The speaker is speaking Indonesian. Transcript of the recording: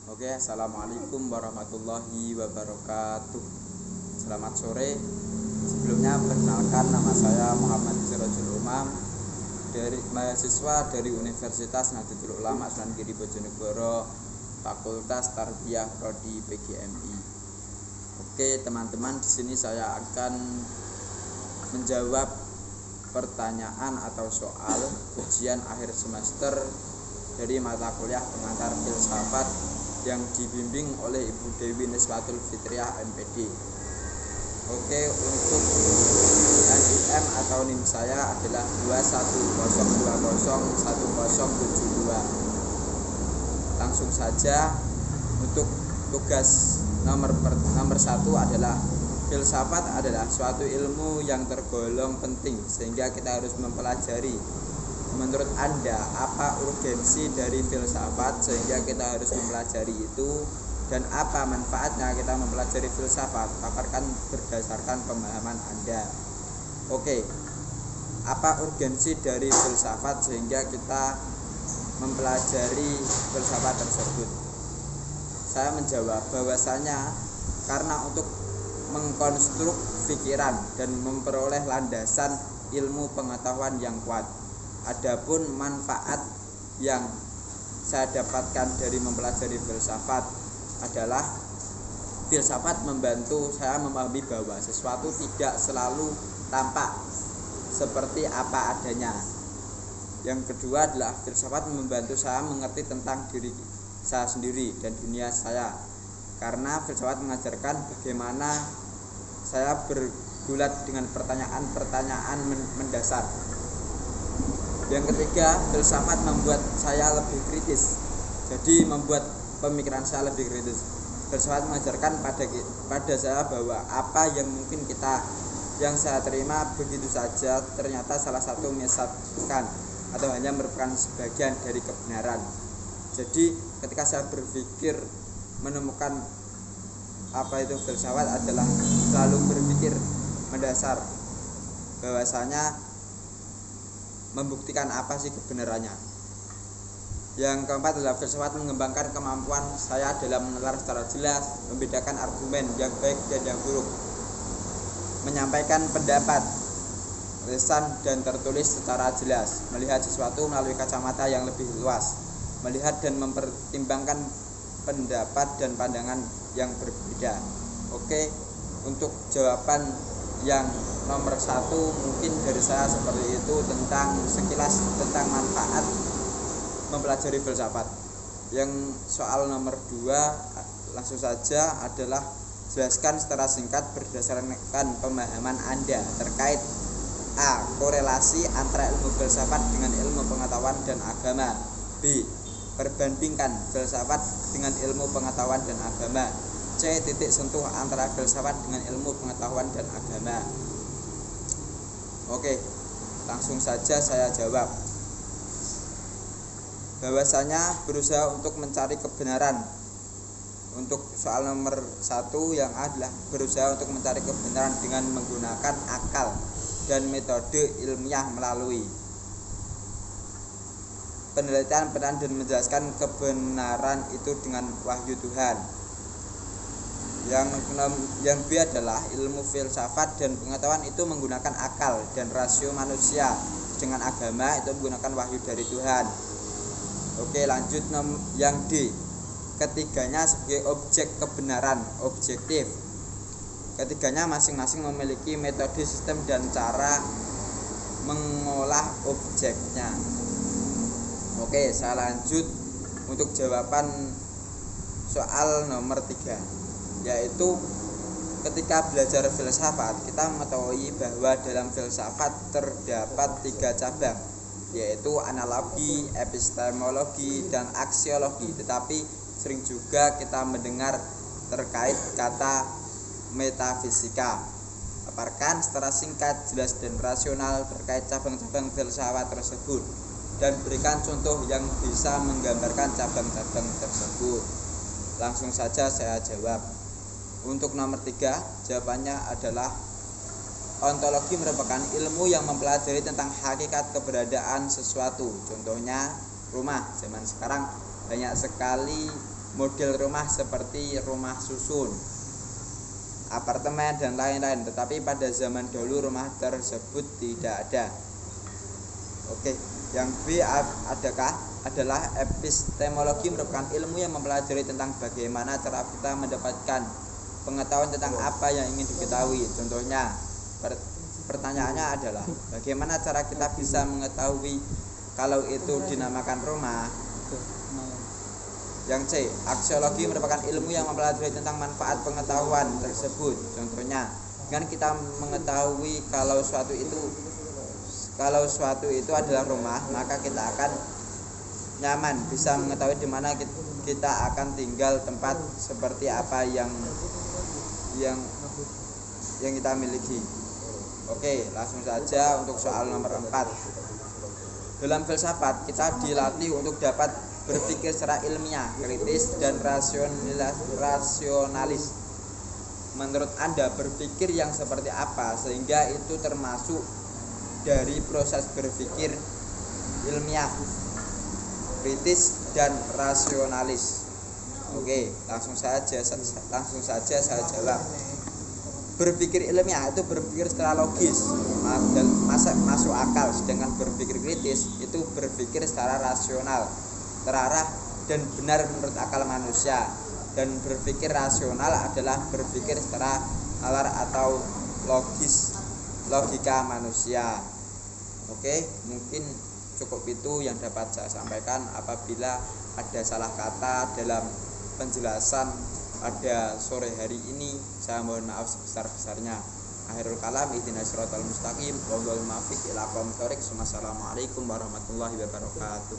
Oke, assalamualaikum warahmatullahi wabarakatuh. Selamat sore. Sebelumnya perkenalkan, nama saya Muhammad Sirojul Umam, dari mahasiswa dari Universitas Nahdlatul Ulama Sunan Giri Bojonegoro, Fakultas Tarbiyah Prodi PGMI. Oke, teman-teman, di sini saya akan menjawab pertanyaan atau soal ujian akhir semester dari mata kuliah pengantar filsafat yang dibimbing oleh Ibu Dewi Niswatul Fitriah MPD. Oke, untuk NIM atau NIM saya adalah 2102011072. Langsung saja, untuk tugas nomor 1 adalah filsafat adalah suatu ilmu yang tergolong penting sehingga kita harus mempelajari. Menurut Anda, apa urgensi dari filsafat sehingga kita harus mempelajari itu, dan apa manfaatnya kita mempelajari filsafat? Paparkan berdasarkan pemahaman Anda. Oke, apa urgensi dari filsafat sehingga kita mempelajari filsafat tersebut? Saya menjawab bahwasanya karena untuk mengkonstruk pikiran dan memperoleh landasan ilmu pengetahuan yang kuat. Adapun manfaat yang saya dapatkan dari mempelajari filsafat adalah filsafat membantu saya memahami bahwa sesuatu tidak selalu tampak seperti apa adanya. Yang kedua adalah filsafat membantu saya mengerti tentang diri saya sendiri dan dunia saya, karena filsafat mengajarkan bagaimana saya bergulat dengan pertanyaan-pertanyaan mendasar. Yang ketiga, filsafat membuat saya lebih kritis, jadi membuat pemikiran saya lebih kritis. Filsafat mengajarkan pada saya bahwa apa yang mungkin yang saya terima begitu saja ternyata salah satu menyesatkan atau hanya merupakan sebagian dari kebenaran. Jadi ketika saya berpikir menemukan apa itu filsafat adalah selalu berpikir mendasar bahwasanya membuktikan apa sih kebenarannya. Yang keempat adalah filsafat mengembangkan kemampuan saya dalam menalar secara jelas, membedakan argumen yang baik dan yang buruk, menyampaikan pendapat lisan dan tertulis secara jelas, melihat sesuatu melalui kacamata yang lebih luas, melihat dan mempertimbangkan pendapat dan pandangan yang berbeda. Oke, untuk jawaban yang nomor 1 mungkin dari saya seperti itu, tentang sekilas tentang manfaat mempelajari filsafat. Yang soal nomor 2 langsung saja adalah jelaskan secara singkat berdasarkan pemahaman Anda terkait A. Korelasi antara ilmu filsafat dengan ilmu pengetahuan dan agama. B. Perbandingkan filsafat dengan ilmu pengetahuan dan agama. C. Titik sentuh antara filsafat dengan ilmu pengetahuan dan agama. Oke, langsung saja saya jawab. Bahwasanya berusaha untuk mencari kebenaran. Untuk soal nomor 1 yang adalah berusaha untuk mencari kebenaran dengan menggunakan akal dan metode ilmiah melalui penelitian dan menjelaskan kebenaran itu dengan wahyu Tuhan. Yang B adalah ilmu filsafat dan pengetahuan itu menggunakan akal dan rasio manusia, dengan agama itu menggunakan wahyu dari Tuhan. Oke, lanjut yang D. Ketiganya sebagai objek kebenaran, objektif. Ketiganya masing-masing memiliki metode, sistem, dan cara mengolah objeknya. Oke, saya lanjut untuk jawaban soal nomor 3, yaitu ketika belajar filsafat kita mengetahui bahwa dalam filsafat terdapat 3 cabang, yaitu analogi, epistemologi, dan aksiologi. Tetapi sering juga kita mendengar terkait kata metafisika. Paparkan secara singkat, jelas, dan rasional terkait cabang-cabang filsafat tersebut, dan berikan contoh yang bisa menggambarkan cabang-cabang tersebut. Langsung saja saya jawab. Untuk nomor 3, jawabannya adalah ontologi merupakan ilmu yang mempelajari tentang hakikat keberadaan sesuatu. Contohnya rumah. Zaman sekarang banyak sekali model rumah seperti rumah susun, apartemen dan lain-lain. Tetapi pada zaman dahulu rumah tersebut tidak ada. Oke, yang B adalah epistemologi, merupakan ilmu yang mempelajari tentang bagaimana cara kita mendapatkan pengetahuan tentang apa yang ingin diketahui. Contohnya, pertanyaannya adalah bagaimana cara kita bisa mengetahui kalau itu dinamakan rumah. Yang C, aksiologi merupakan ilmu yang mempelajari tentang manfaat pengetahuan tersebut. Contohnya, dengan kita mengetahui kalau suatu itu adalah rumah, maka kita akan nyaman, bisa mengetahui di mana kita akan tinggal, tempat seperti apa yang kita miliki. Oke, langsung saja untuk soal nomor 4. Dalam filsafat kita dilatih untuk dapat berpikir secara ilmiah, kritis, dan rasionalis. Menurut Anda, berpikir yang seperti apa sehingga itu termasuk dari proses berpikir ilmiah, kritis, dan rasionalis? Oke, langsung saja saya jawab. Berpikir ilmiah itu berpikir secara logis dan masuk akal, sedangkan berpikir kritis itu berpikir secara rasional, terarah dan benar menurut akal manusia. Dan berpikir rasional adalah berpikir secara nalar atau logika manusia. Oke, mungkin cukup itu yang dapat saya sampaikan. Apabila ada salah kata dalam penjelasan pada sore hari ini, saya mohon maaf sebesar-besarnya. Akhirul kalam, ihdinas siratal mustaqim, wal muwaffiq ila aqwamit thoriq. Wassalamualaikum warahmatullahi wabarakatuh.